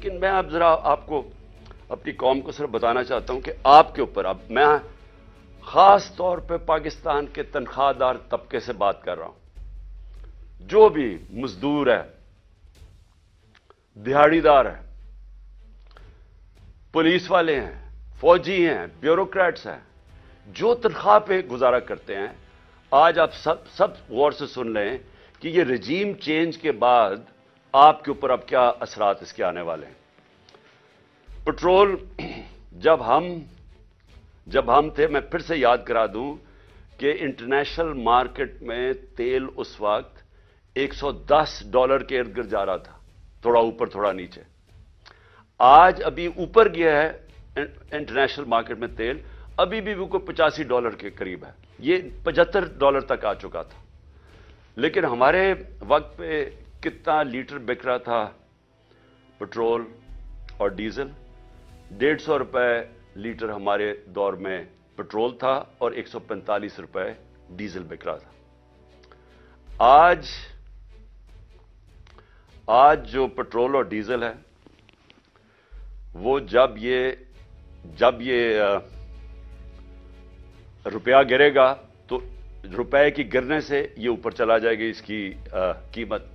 लेकिन मैं अब जरा आपको अपनी कौम को सिर्फ बताना चाहता हूं कि आपके ऊपर, अब मैं खास तौर पे पाकिस्तान के तनख्वाहदार तबके से बात कर रहा हूं। जो भी मजदूर है, दिहाड़ीदार है, पुलिस वाले हैं, फौजी हैं, ब्यूरोक्रेट्स हैं, जो तनख्वाह पे गुजारा करते हैं, आज आप सब गौर से सुन लें कि ये रजीम चेंज के बाद आपके ऊपर अब क्या असरात इसके आने वाले हैं। पेट्रोल जब हम थे, मैं फिर से याद करा दूं कि इंटरनेशनल मार्केट में तेल उस वक्त $110 के इर्द गिर्द जा रहा था, थोड़ा ऊपर थोड़ा नीचे। आज अभी ऊपर गया है इंटरनेशनल मार्केट में तेल, अभी भी वो को $85 के करीब है, ये $75 तक आ चुका था। लेकिन हमारे वक्त पे कितना लीटर बिक रहा था पेट्रोल और डीजल? ₹150 लीटर हमारे दौर में पेट्रोल था और ₹145 डीजल बिक रहा था। आज जो पेट्रोल और डीजल है वो जब ये रुपया गिरेगा तो रुपए की गिरने से ये ऊपर चला जाएगी इसकी कीमत।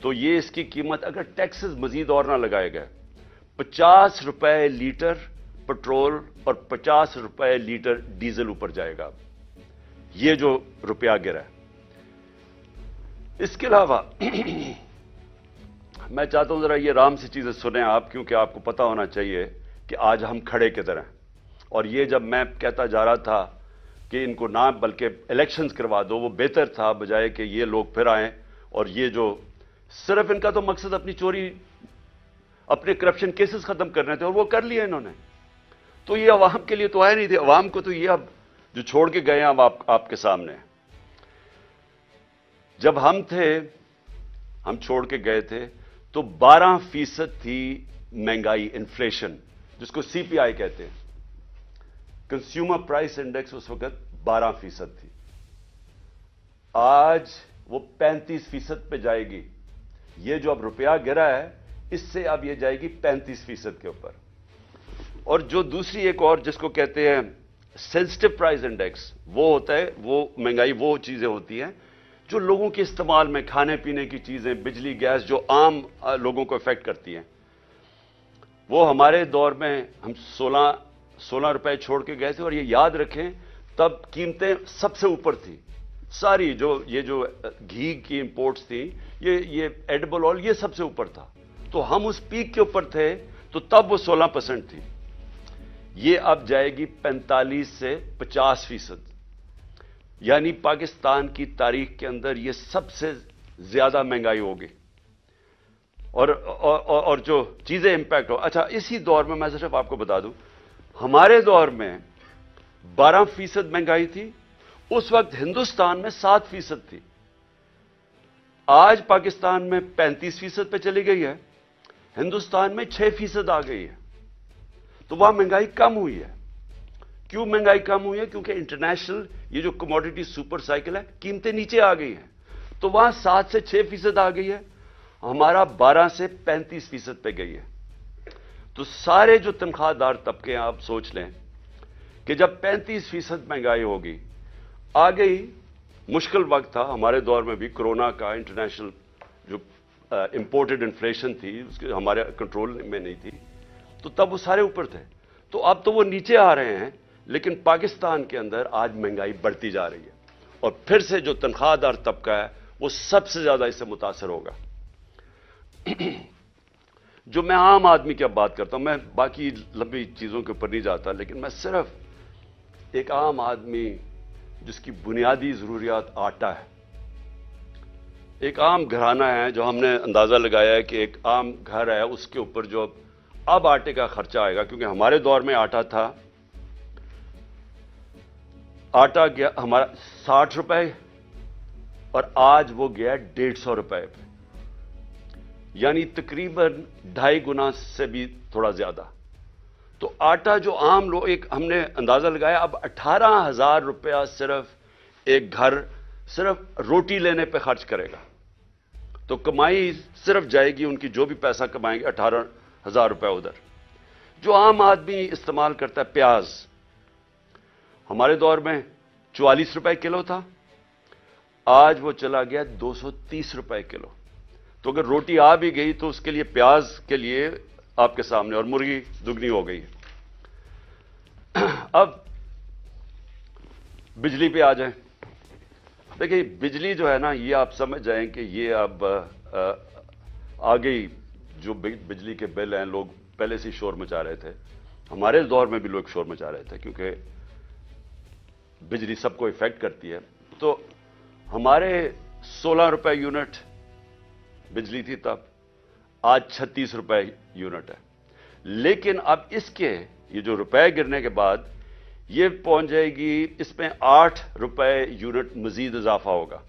तो ये इसकी कीमत अगर टैक्सेस मजीद और ना लगाए गए, ₹50 लीटर पेट्रोल और ₹50 लीटर डीजल ऊपर जाएगा, ये जो रुपया गिरा है। इसके अलावा मैं चाहता हूं जरा ये आराम से चीजें सुने आप, क्योंकि आपको पता होना चाहिए कि आज हम खड़े किधर हैं। और ये जब मैं कहता जा रहा था कि इनको ना बल्कि इलेक्शंस करवा दो, वो बेहतर था बजाय कि ये लोग फिर आए और ये जो सिर्फ इनका तो मकसद अपनी चोरी, अपने करप्शन केसेस खत्म करने थे और वो कर लिए इन्होंने। तो ये अवाम के लिए तो आए नहीं थे, अवाम को तो ये अब जो छोड़ के गए हैं अब आपके सामने। जब हम छोड़ के गए थे तो 12% थी महंगाई, इन्फ्लेशन, जिसको सीपीआई कहते हैं, कंज्यूमर प्राइस इंडेक्स उस वक्त 12% थी। आज वो 35% पे जाएगी। ये जो अब रुपया गिरा है इससे अब ये जाएगी 35% के ऊपर। और जो दूसरी एक और जिसको कहते हैं सेंसिटिव प्राइस इंडेक्स, वो होता है, वो महंगाई वो चीजें होती हैं जो लोगों के इस्तेमाल में, खाने पीने की चीजें, बिजली, गैस, जो आम लोगों को इफेक्ट करती हैं। वो हमारे दौर में हम 16 रुपए छोड़ के गए थे। और ये याद रखें तब कीमतें सबसे ऊपर थी सारी, ये जो घी की इंपोर्ट्स थी, ये एडिबल ऑयल, ये सबसे ऊपर था। तो हम उस पीक के ऊपर थे, तो तब वो 16% थी। ये अब जाएगी 45 से 50%, यानी पाकिस्तान की तारीख के अंदर ये सबसे ज्यादा महंगाई होगी। और जो चीजें इंपैक्ट हो। अच्छा, इसी दौर में मैं सिर्फ आपको बता दूं, हमारे दौर में 12% महंगाई थी, उस वक्त हिंदुस्तान में 7% थी। आज पाकिस्तान में 35% पे चली गई है, हिंदुस्तान में 6% आ गई है। तो वहां महंगाई कम हुई है। क्यों महंगाई कम हुई है? क्योंकि इंटरनेशनल ये जो कमोडिटी सुपर साइकिल है, कीमतें नीचे आ गई हैं। तो वहां 7 से 6% आ गई है, हमारा 12 से 35% पे गई है। तो सारे जो तनख्वाहदार तबके हैं, आप सोच लें कि जब 35% महंगाई होगी, आ गई, मुश्किल वक्त था हमारे दौर में भी, कोरोना का, इंटरनेशनल जो इंपोर्टेड इन्फ्लेशन थी उसके हमारे कंट्रोल में नहीं थी, तो तब वो सारे ऊपर थे। तो अब तो वो नीचे आ रहे हैं, लेकिन पाकिस्तान के अंदर आज महंगाई बढ़ती जा रही है। और फिर से जो तनख्वाहदार तबका है वो सबसे ज्यादा इससे मुतासर होगा। जो मैं आम आदमी की अब बात करता हूं, मैं बाकी लंबी चीजों के ऊपर नहीं जाता, लेकिन मैं सिर्फ एक आम आदमी जिसकी बुनियादी जरूरियात आटा है, एक आम घराना है, जो हमने अंदाजा लगाया है कि एक आम घर है, उसके ऊपर जो अब आटे का खर्चा आएगा, क्योंकि हमारे दौर में आटा था, आटा गया हमारा 60 रुपए और आज वो गया 150 रुपए पे, यानी तकरीबन 2.5 गुना से भी थोड़ा ज्यादा। तो आटा जो आम लोग, एक हमने अंदाजा लगाया, अब 18,000 रुपया सिर्फ एक घर सिर्फ रोटी लेने पे खर्च करेगा। तो कमाई सिर्फ जाएगी, उनकी जो भी पैसा कमाएंगे 1,000 रुपए उधर। जो आम आदमी इस्तेमाल करता है, प्याज हमारे दौर में 44 रुपए किलो था, आज वो चला गया 230 रुपए किलो। तो अगर रोटी आ भी गई तो उसके लिए, प्याज के लिए आपके सामने, और मुर्गी दुगनी हो गई है। अब बिजली पे आ जाएं। देखिए, बिजली जो है ना, ये आप समझ जाएं कि ये अब आ गई। जो बिजली के बिल हैं, लोग पहले से शोर मचा रहे थे, हमारे दौर में भी लोग शोर मचा रहे थे, क्योंकि बिजली सबको इफेक्ट करती है। तो हमारे 16 रुपए यूनिट बिजली थी तब, आज 36 रुपए यूनिट है। लेकिन अब इसके, ये जो रुपए गिरने के बाद ये पहुंच जाएगी, इसमें 8 रुपए यूनिट मजीद इजाफा होगा।